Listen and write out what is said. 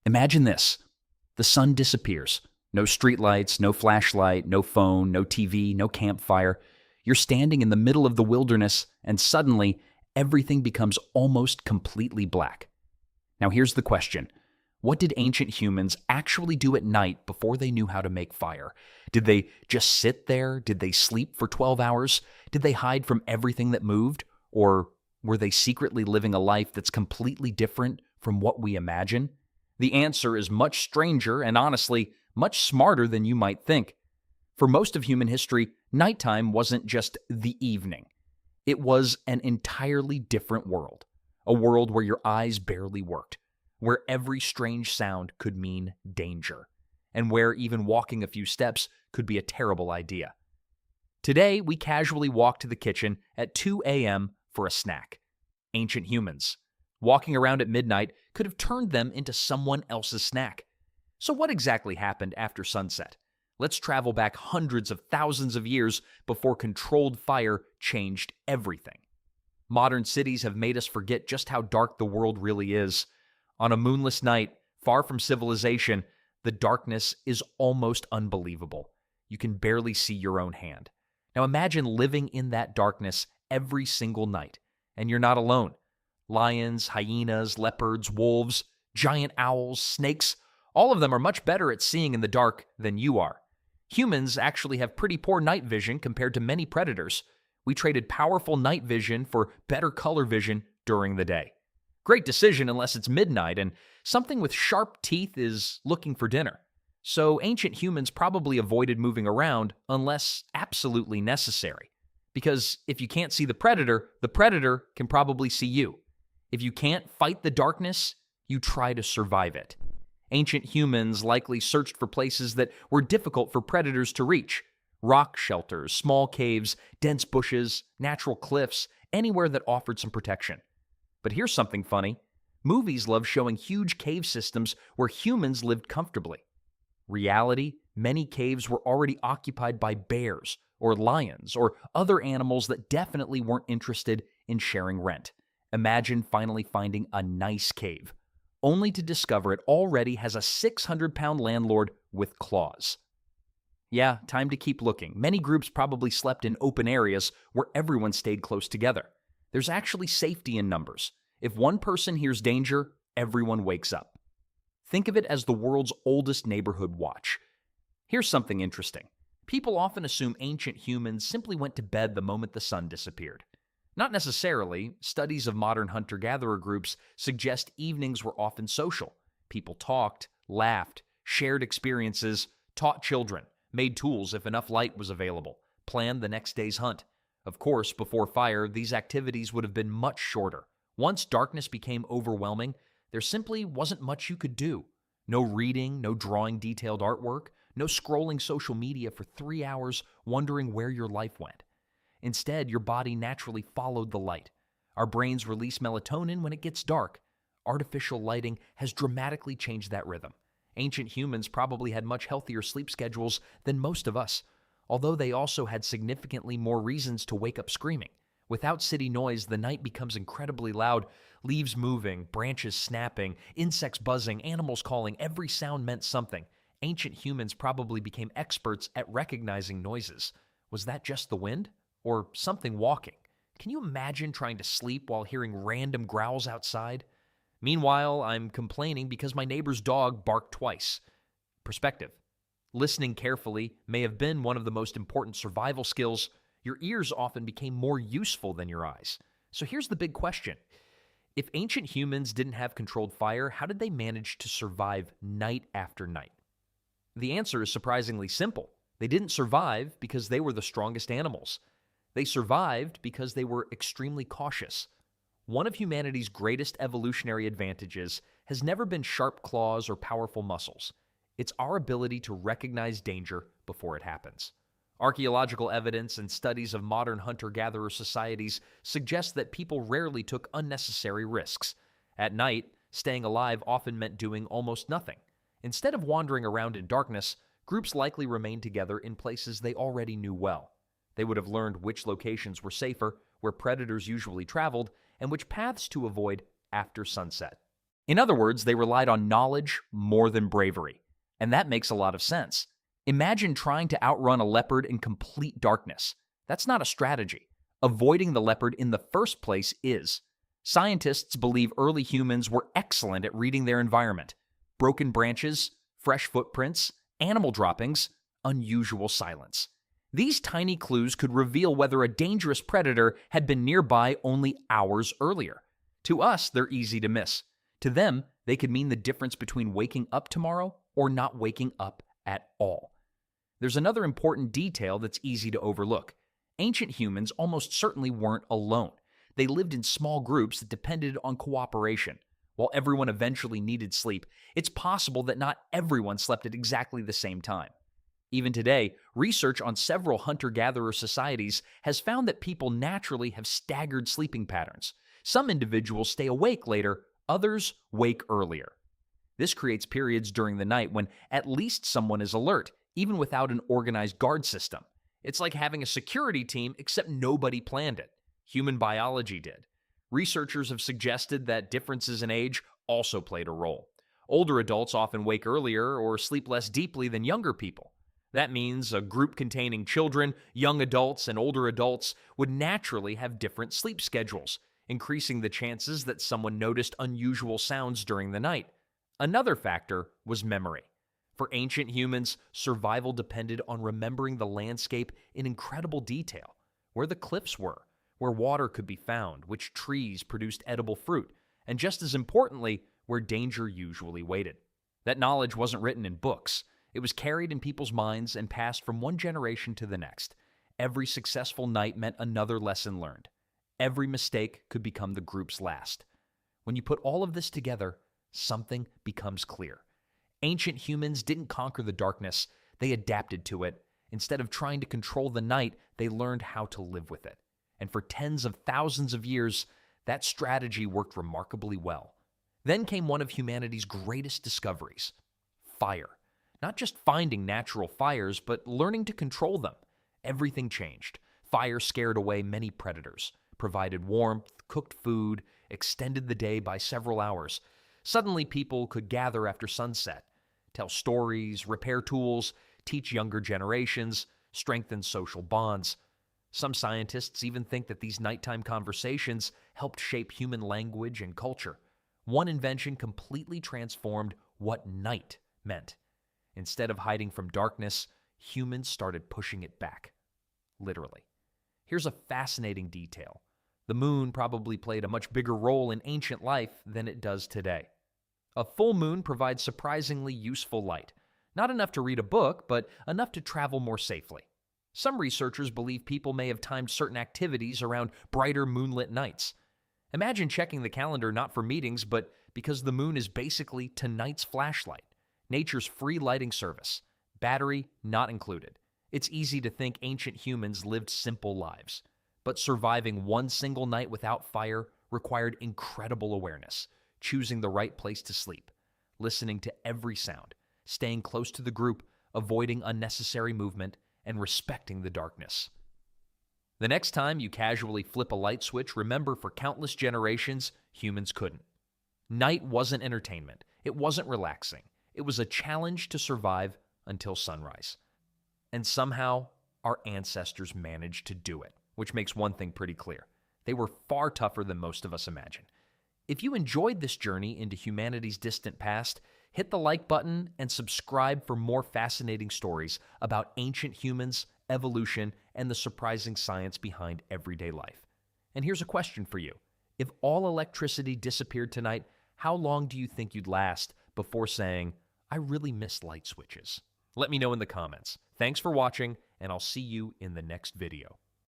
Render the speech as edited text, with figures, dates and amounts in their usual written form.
Imagine this. The sun disappears. No streetlights, no flashlight, no phone, no TV, no campfire. You're standing in the middle of the wilderness, and suddenly, everything becomes almost completely black. Now here's the question. What did ancient humans actually do at night before they knew how to make fire? Did they just sit there? Did they sleep for 12 hours? Did they hide from everything that moved? Or were they secretly living a life that's completely different from what we imagine? The answer is much stranger and honestly, much smarter than you might think. For most of human history, nighttime wasn't just the evening. It was an entirely different world. A world where your eyes barely worked, where every strange sound could mean danger, and where even walking a few steps could be a terrible idea. Today, we casually walk to the kitchen at 2 a.m. for a snack. Ancient humans. Walking around at midnight could have turned them into someone else's snack. So what exactly happened after sunset? Let's travel back hundreds of thousands of years before controlled fire changed everything. Modern cities have made us forget just how dark the world really is. On a moonless night, far from civilization, the darkness is almost unbelievable. You can barely see your own hand. Now imagine living in that darkness every single night, and you're not alone. Lions, hyenas, leopards, wolves, giant owls, snakes, all of them are much better at seeing in the dark than you are. Humans actually have pretty poor night vision compared to many predators. We traded powerful night vision for better color vision during the day. Great decision unless it's midnight and something with sharp teeth is looking for dinner. So ancient humans probably avoided moving around unless absolutely necessary. Because if you can't see the predator can probably see you. If you can't fight the darkness, you try to survive it. Ancient humans likely searched for places that were difficult for predators to reach. Rock shelters, small caves, dense bushes, natural cliffs, anywhere that offered some protection. But here's something funny. Movies love showing huge cave systems where humans lived comfortably. Reality, many caves were already occupied by bears or lions or other animals that definitely weren't interested in sharing rent. Imagine finally finding a nice cave, only to discover it already has a 600-pound landlord with claws. Yeah, time to keep looking. Many groups probably slept in open areas where everyone stayed close together. There's actually safety in numbers. If one person hears danger, everyone wakes up. Think of it as the world's oldest neighborhood watch. Here's something interesting. People often assume ancient humans simply went to bed the moment the sun disappeared. Not necessarily. Studies of modern hunter-gatherer groups suggest evenings were often social. People talked, laughed, shared experiences, taught children, made tools if enough light was available, planned the next day's hunt. Of course, before fire, these activities would have been much shorter. Once darkness became overwhelming, there simply wasn't much you could do. No reading, no drawing detailed artwork, no scrolling social media for 3 hours wondering where your life went. Instead, your body naturally followed the light. Our brains release melatonin when it gets dark. Artificial lighting has dramatically changed that rhythm. Ancient humans probably had much healthier sleep schedules than most of us, although they also had significantly more reasons to wake up screaming. Without city noise, the night becomes incredibly loud. Leaves moving, branches snapping, insects buzzing, animals calling. Every sound meant something. Ancient humans probably became experts at recognizing noises. Was that just the wind? Or something walking? Can you imagine trying to sleep while hearing random growls outside? Meanwhile, I'm complaining because my neighbor's dog barked twice. Perspective. Listening carefully may have been one of the most important survival skills. Your ears often became more useful than your eyes. So here's the big question. If ancient humans didn't have controlled fire, how did they manage to survive night after night? The answer is surprisingly simple. They didn't survive because they were the strongest animals. They survived because they were extremely cautious. One of humanity's greatest evolutionary advantages has never been sharp claws or powerful muscles. It's our ability to recognize danger before it happens. Archaeological evidence and studies of modern hunter-gatherer societies suggest that people rarely took unnecessary risks. At night, staying alive often meant doing almost nothing. Instead of wandering around in darkness, groups likely remained together in places they already knew well. They would have learned which locations were safer, where predators usually traveled, and which paths to avoid after sunset. In other words, they relied on knowledge more than bravery. And that makes a lot of sense. Imagine trying to outrun a leopard in complete darkness. That's not a strategy. Avoiding the leopard in the first place is. Scientists believe early humans were excellent at reading their environment. Broken branches, fresh footprints, animal droppings, unusual silence. These tiny clues could reveal whether a dangerous predator had been nearby only hours earlier. To us, they're easy to miss. To them, they could mean the difference between waking up tomorrow or not waking up at all. There's another important detail that's easy to overlook. Ancient humans almost certainly weren't alone. They lived in small groups that depended on cooperation. While everyone eventually needed sleep, it's possible that not everyone slept at exactly the same time. Even today, research on several hunter-gatherer societies has found that people naturally have staggered sleeping patterns. Some individuals stay awake later, others wake earlier. This creates periods during the night when at least someone is alert, even without an organized guard system. It's like having a security team, except nobody planned it. Human biology did. Researchers have suggested that differences in age also played a role. Older adults often wake earlier or sleep less deeply than younger people. That means a group containing children, young adults, and older adults would naturally have different sleep schedules, increasing the chances that someone noticed unusual sounds during the night. Another factor was memory. For ancient humans, survival depended on remembering the landscape in incredible detail, where the cliffs were, where water could be found, which trees produced edible fruit, and just as importantly, where danger usually waited. That knowledge wasn't written in books. It was carried in people's minds and passed from one generation to the next. Every successful night meant another lesson learned. Every mistake could become the group's last. When you put all of this together, something becomes clear. Ancient humans didn't conquer the darkness, they adapted to it. Instead of trying to control the night, they learned how to live with it. And for tens of thousands of years, that strategy worked remarkably well. Then came one of humanity's greatest discoveries: fire. Not just finding natural fires, but learning to control them. Everything changed. Fire scared away many predators, provided warmth, cooked food, extended the day by several hours. Suddenly, people could gather after sunset, tell stories, repair tools, teach younger generations, strengthen social bonds. Some scientists even think that these nighttime conversations helped shape human language and culture. One invention completely transformed what night meant. Instead of hiding from darkness, humans started pushing it back. Literally. Here's a fascinating detail. The moon probably played a much bigger role in ancient life than it does today. A full moon provides surprisingly useful light. Not enough to read a book, but enough to travel more safely. Some researchers believe people may have timed certain activities around brighter moonlit nights. Imagine checking the calendar not for meetings, but because the moon is basically tonight's flashlight. Nature's free lighting service. Battery not included. It's easy to think ancient humans lived simple lives. But surviving one single night without fire required incredible awareness, choosing the right place to sleep, listening to every sound, staying close to the group, avoiding unnecessary movement, and respecting the darkness. The next time you casually flip a light switch, remember for countless generations, humans couldn't. Night wasn't entertainment. It wasn't relaxing. It was a challenge to survive until sunrise. And somehow, our ancestors managed to do it, which makes one thing pretty clear. They were far tougher than most of us imagine. If you enjoyed this journey into humanity's distant past, hit the like button and subscribe for more fascinating stories about ancient humans, evolution, and the surprising science behind everyday life. And here's a question for you. If all electricity disappeared tonight, how long do you think you'd last before saying, "I really miss light switches"? Let me know in the comments. Thanks for watching, and I'll see you in the next video.